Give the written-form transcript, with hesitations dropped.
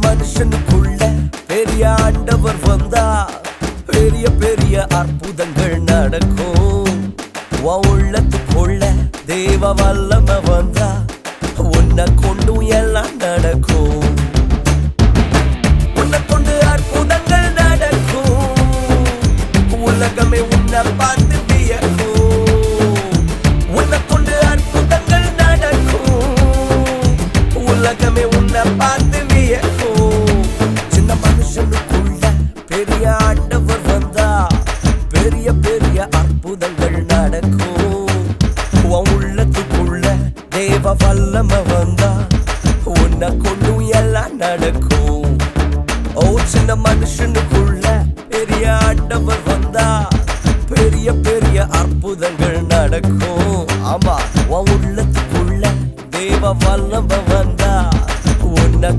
மனுஷனுக்குள்ள பெரிய ஆண்டவர் வந்தா பெரிய பெரிய அற்புதங்கள் நடக்கும். உள்ளத்துக்குள்ள தேவ வல்லமை வந்தா உன்னை கொண்டு எல்லாம் நடக்கும். உன்னை கொண்டு அற்புதங்கள் நடக்கும். உலகமே உன்னை பார்த்து வியக்கும். உன்னை கொண்டு அற்புதங்கள் நடக்கும். உலகமே உன்னை பார்த்து வியக்கும். சின்ன மனுஷனுக்குள்ள பெரிய ஆண்டவர் வந்தா பெரிய பெரிய அற்புதங்கள் நடக்கும். உள்ளத்துக்குள்ள தேவ வல்லமை வந்தா உன்னை கொண்டு எல்லாம் நடக்கும். சின்ன மனுஷனுக்குள்ள பெரிய ஆண்டவர் வந்தா பெரிய பெரிய அற்புதங்கள் நடக்கும். ஆமா, உள்ளத்துக்குள்ள தேவ வல்லமை வந்தா உன்னை